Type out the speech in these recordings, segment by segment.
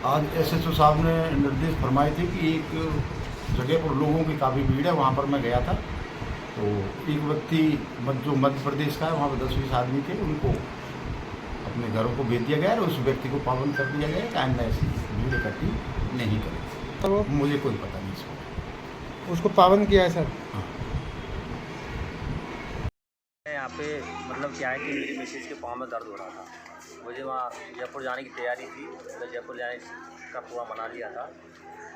आज एसएचओ साहब ने निर्देश फरमाए थे कि एक जगह पर लोगों की काफ़ी भीड़ है, वहाँ पर मैं गया था। तो एक व्यक्ति जो मध्य प्रदेश का है, वहाँ पर 10-20 आदमी थे, उनको अपने घरों को भेज दिया गया और उस व्यक्ति को पाबंद कर दिया गया कि आइंदा ऐसी भीड़ इकट्ठी नहीं करें। तो मुझे कोई पता नहीं इसको। उसको पाबंद किया है सर। हाँ। यहाँ पे मतलब क्या है कि मेरी मिसेज के पाँव में दर्द हो रहा था। मुझे वहाँ जयपुर जाने की तैयारी थी, तो जयपुर जाने का पूरा मना लिया था।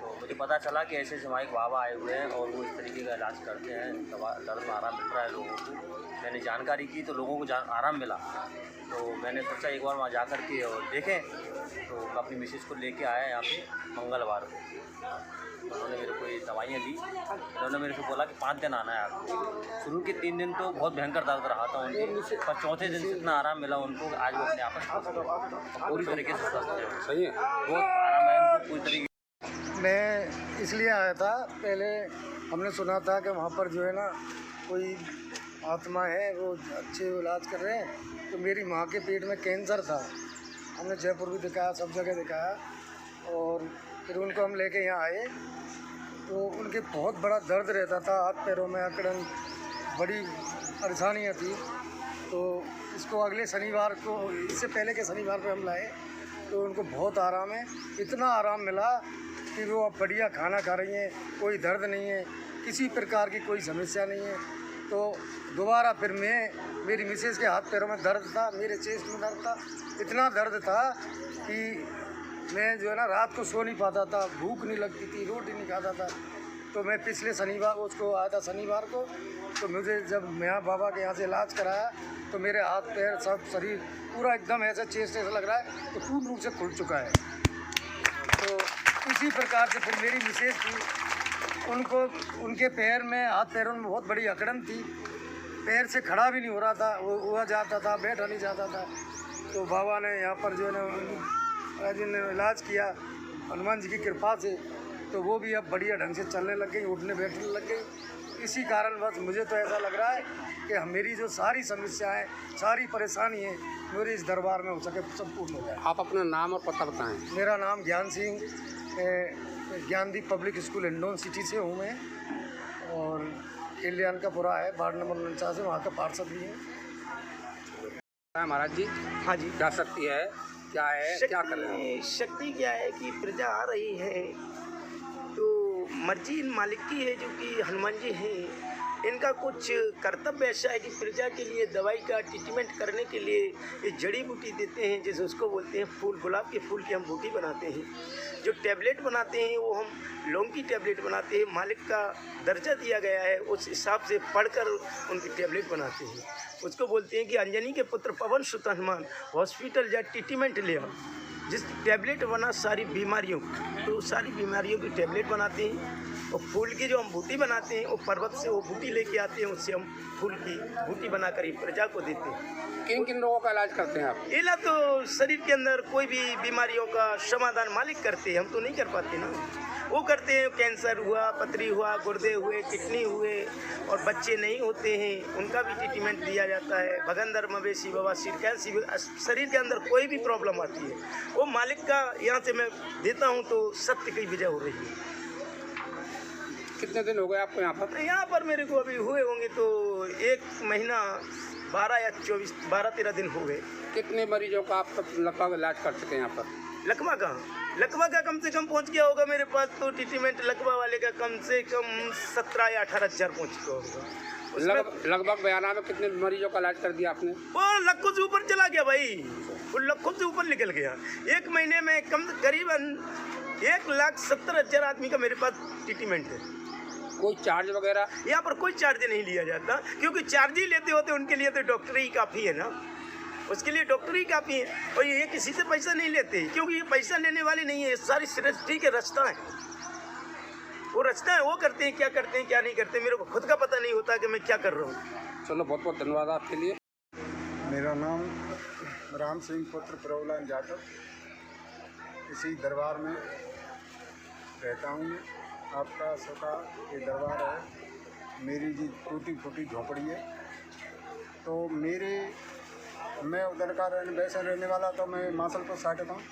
तो मुझे पता चला कि ऐसे सामाजिक बाबा आए हुए हैं और वो इस तरीके का इलाज करते हैं, दर्द में आराम मिल रहा है लोगों को। मैंने जानकारी की तो लोगों को आराम मिला, तो मैंने सोचा एक बार वहाँ जा कर के और देखें। तो मैं अपनी मिसेज को लेके आया यहाँ पे मंगलवार को। उन्होंने मेरे को ये दवाइयाँ दी। उन्होंने मेरे को बोला कि 5 दिन आना है आपको। शुरू के 3 दिन तो बहुत भयंकर दर्द रहा था उनके, पर चौथे दिन से इतना आराम मिला उनको, आज वो अपने आप में पूरी तरीके से स्वस्थ है। सही है, बहुत आराम है उनको पूरी तरीके। मैं इसलिए आया था, पहले हमने सुना था कि वहाँ पर जो है ना कोई आत्मा है, वो अच्छे इलाज कर रहे हैं। तो मेरी माँ के पेट में कैंसर था, हमने जयपुर भी दिखाया, सब जगह दिखाया, और फिर उनको हम लेके यहाँ आए। तो उनके बहुत बड़ा दर्द रहता था, हाथ पैरों में अकड़न, बड़ी परेशानियाँ थी। तो इसको अगले शनिवार को, इससे पहले के शनिवार पे हम लाए, तो उनको बहुत आराम है। इतना आराम मिला कि वो अब बढ़िया खाना खा रही हैं, कोई दर्द नहीं है, किसी प्रकार की कोई समस्या नहीं है। तो दोबारा फिर मेरी मिसेज़ के हाथ पैरों में दर्द था, मेरे चेस्ट में दर्द था, इतना दर्द था कि मैं जो है ना रात को सो नहीं पाता था, भूख नहीं लगती थी, रोटी नहीं खाता था। तो मैं पिछले शनिवार उसको आया था शनिवार को। तो मुझे जब मैं बाबा के यहाँ से इलाज कराया तो मेरे हाथ पैर सब शरीर पूरा एकदम ऐसा चेस्ट ऐसा लग रहा है तो पूर्ण रूप से खुल चुका है। तो इसी प्रकार से फिर मेरी मिसेज थी, उनको उनके पैर में, हाथ पैरों में बहुत बड़ी अकड़न थी, पैर से खड़ा भी नहीं हो रहा था, वो हुआ जाता था, बैठा नहीं जाता था। तो बाबा ने यहाँ पर जो है ना जिन्होंने इलाज किया हनुमान जी की कृपा से, तो वो भी अब बढ़िया ढंग से चलने लग गई, उठने बैठने लग गई। इसी कारण बस मुझे तो ऐसा लग रहा है कि मेरी जो सारी समस्याएं, सारी परेशानी है, मेरे इस दरबार में हो सके सब पूर्ण हो जाए। आप अपना नाम और पता बताएं। मेरा नाम Gyan Singh, Gyandeep public school Hindaun city से हूँ मैं, और कल्याण का पुरा है, वार्ड नंबर 49 है, वहाँ का पार्षद भी है। महाराज जी, हाँ जी, क्या शक्ति है, क्या है, क्या कर रहे हैं? शक्ति क्या है कि प्रजा आ रही है, तो मर्जी इन मालिक की है जो कि हनुमान जी हैं। इनका कुछ कर्तव्य ऐसा है कि प्रजा के लिए दवाई का ट्रीटमेंट करने के लिए ये जड़ी बूटी देते हैं, जैसे उसको बोलते हैं फूल, गुलाब के फूल की हम बूटी बनाते हैं। जो टैबलेट बनाते हैं वो हम लौंग की टैबलेट बनाते हैं, मालिक का दर्जा दिया गया है उस हिसाब से पढ़कर उनकी टैबलेट बनाते हैं। उसको बोलते हैं कि अंजनी के पुत्र पवन सुत हनुमान हॉस्पिटल या ट्रीटमेंट लिया, जिस टैबलेट बना सारी बीमारियों, तो सारी बीमारियों की टैबलेट बनाते हैं। और फूल की जो हम बूटी बनाते हैं वो पर्वत से वो बूटी लेके आते हैं, उससे हम फूल की बूटी बनाकर ही प्रजा को देते हैं। किन किन लोगों का इलाज करते हैं आप? इलाज तो शरीर के अंदर कोई भी बीमारियों का समाधान मालिक करते हैं, हम तो नहीं कर पाते ना। वो करते हैं, कैंसर हुआ, पथरी हुआ, गुर्दे हुए, किडनी हुए, और बच्चे नहीं होते हैं उनका भी ट्रीटमेंट दिया जाता है। भगंदर, मवेशी, बवासीर, कैंसर, शरीर के अंदर कोई भी प्रॉब्लम आती है वो मालिक का यहाँ से मैं देता हूँ, तो सत्य की विजय हो रही है। कितने दिन हो गए आपको यहाँ पर? यहाँ पर मेरे को अभी हुए होंगे तो 1 महीना 12 या 24, 12-13 दिन हो गए। कितने मरीजों का आप लगभग इलाज कर चुके हैं यहाँ पर? लकवा का कम से कम पहुँच गया होगा मेरे पास, तो ट्रीटमेंट लकवा वाले का कम से कम 17 या 18 हज़ार पहुँच गया होगा। लगभग बयाना में कितने मरीजों का इलाज कर दिया आपने? वो लाखों से ऊपर चला गया भाई, वो लाखों से ऊपर निकल गया। 1 महीने में करीबन 1,70,000 आदमी का मेरे पास ट्रीटमेंट है। कोई चार्ज वगैरह? यहाँ पर कोई चार्ज नहीं लिया जाता, क्योंकि चार्ज ही लेते होते उनके लिए तो डॉक्टर ही काफ़ी है ना, उसके लिए डॉक्टर ही काफ़ी है। और ये किसी से पैसा नहीं लेते, क्योंकि ये पैसा लेने वाले नहीं है, सारी सृष्टि के रचना है, वो रचना है, वो करते हैं क्या करते हैं क्या नहीं करते, मेरे को खुद का पता नहीं होता कि मैं क्या कर रहा हूँ। चलो, बहुत बहुत धन्यवाद आपके लिए। मेरा नाम राम सिंह पुत्र प्रभुलाल जाटव, इसी दरबार में रहता हूँ मैं। आपका सबका ये दरबार है, मेरी जी टूटी फूटी झोपड़ी है। तो मैं उधर का वैसे रहने वाला, तो मैं मासलपुर साइड का हूँ।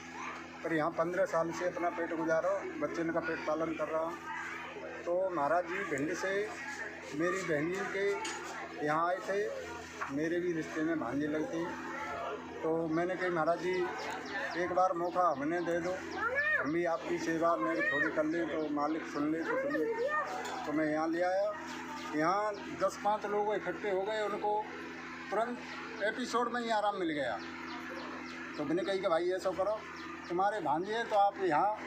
पर यहाँ 15 साल से अपना पेट गुजारो, बच्चे का पेट पालन कर रहा हूँ। तो महाराज जी भिंड से मेरी बहनी के यहाँ आए थे, मेरे भी रिश्ते में भांजे लगती। तो मैंने कही महाराज जी एक बार मौका हमें दे दो, हम भी आपकी सेवा मेरी थोड़ी कर लें, तो मालिक सुन ले तो सुनिए। तो मैं यहाँ ले आया। यहाँ 10-5 लोग इकट्ठे हो गए, उनको तुरंत एपिसोड में ही आराम मिल गया। तो मैंने कही कि भाई ऐसा करो, तुम्हारे भांजे हैं तो आप यहाँ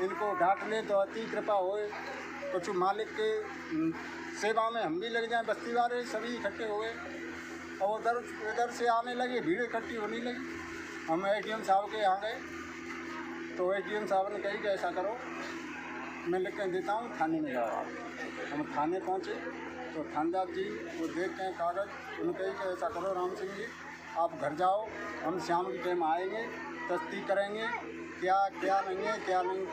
इनको डांट ले तो अति कृपा होए, कुछ मालिक के सेवा में हम भी लग जाएं। बस्ती वाले सभी इकट्ठे हो गए और इधर से आने लगे, भीड़ इकट्ठी होने लगी। हम ADM साहब के यहाँ गए तो ADM साहब ने कही कि ऐसा करो, मैं लिख के देता हूँ, थाने में जाओ आप। हम थाने पहुँचे तो थानेदार जी वो देखते हैं कागज़, उन्होंने कही कि ऐसा करो राम सिंह जी, आप घर जाओ, हम शाम के टाइम आएंगे, तस्दीक करेंगे क्या क्या नहीं है, क्या नहीं,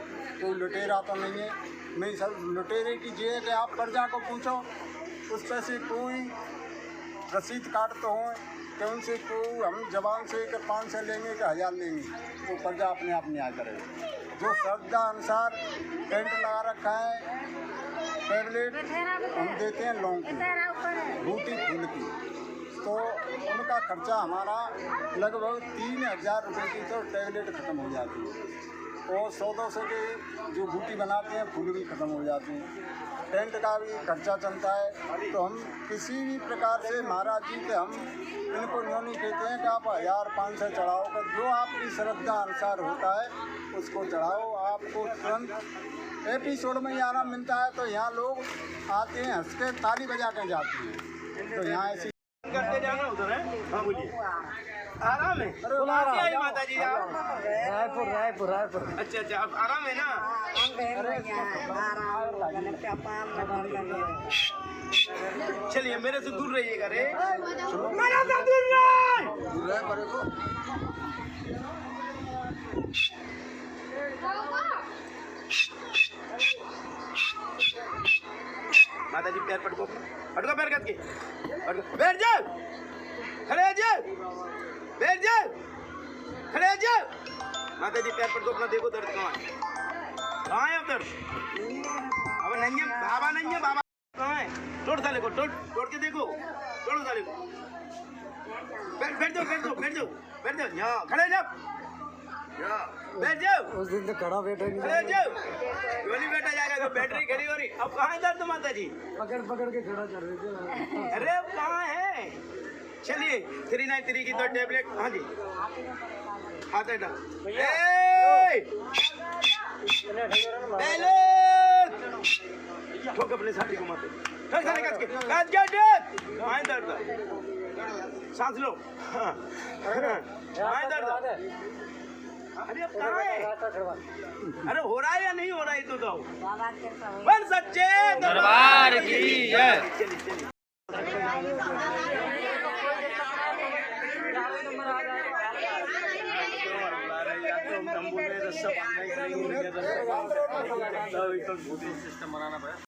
कोई लुटेरा तो नहीं है। नहीं सर, लुटेरे की ये है कि आप प्रजा को पूछो, उस पर से कोई रसीद कार्ड तो हो कि उनसे कोई हम जवान से कि 500 लेंगे कि 1000 लेंगे, तो प्रजा अपने आप न्याय करेगी। जो श्रद्धा अनुसार टेंट लगा रखा है, टैबलेट हम देते हैं लौंग की, बूटी फूल की, तो उनका खर्चा हमारा लगभग 3000 रुपये की तो टैबलेट ख़त्म हो जाती है। और 100-200 के जो बूटी बनाते हैं फूल भी ख़त्म हो जाते हैं। टेंट का भी खर्चा चलता है। तो हम किसी भी प्रकार से महाराज जी के हम इनको न्यों नहीं कहते हैं कि आप 1000-500 चढ़ाओ, का जो आपकी श्रद्धा अनुसार होता है उसको चढ़ाओ। आपको तुरंत एपिसोड में ही आराम मिलता है। तो यहाँ लोग आते हैं, हंस के ताली बजा के जाते हैं। तो यहाँ ऐसी करते जाना उधर है। हाँ बोलिए, आराम है? क्या है माता जी आप? रायपुर। अच्छा अच्छा, अब आराम है ना? चलिए मेरे से दूर रहिएगा रे, मेरे से दूर रहे। माता जी पैर पटको पैर करके बैठ जाओ, खड़े हो जाओ, बैठ जाओ, खड़े हो जाओ। माता जी पैर पटको, अपना देखो दर्द कहाँ है अब दर्द? अब नहीं है बाबा, नहीं है बाबा, कहाँ है? तोड़ साले को, तोड़ के देखो, तोड़ो साले को। बैठ जाओ यहाँ, खड़े हो जाओ, बैठ जाओ। उस दिन तो खड़ा बैठा नहीं, खड़े हो जाओ, क्यों नहीं बैठा जाएगा? तो बैटरी खड़ी हो रही। अब कहाँ है दर्द माता जी? पकड़ के खड़ा कर रहे थे। अरे अब कहाँ है? चलिए 393 की 2 टेबलेट। हाँ जी, हाथ हटा। ठोक अपने साथी को माते, ठोक साले कस के माए दर्द, सांस लो। माए दर्द। अरे अब कहाँ है? अरे हो रहा है या नहीं हो रहा है? तो दो बन सच्चे दरबार की जय। चलिए सिस्टम बनाना पड़ेगा।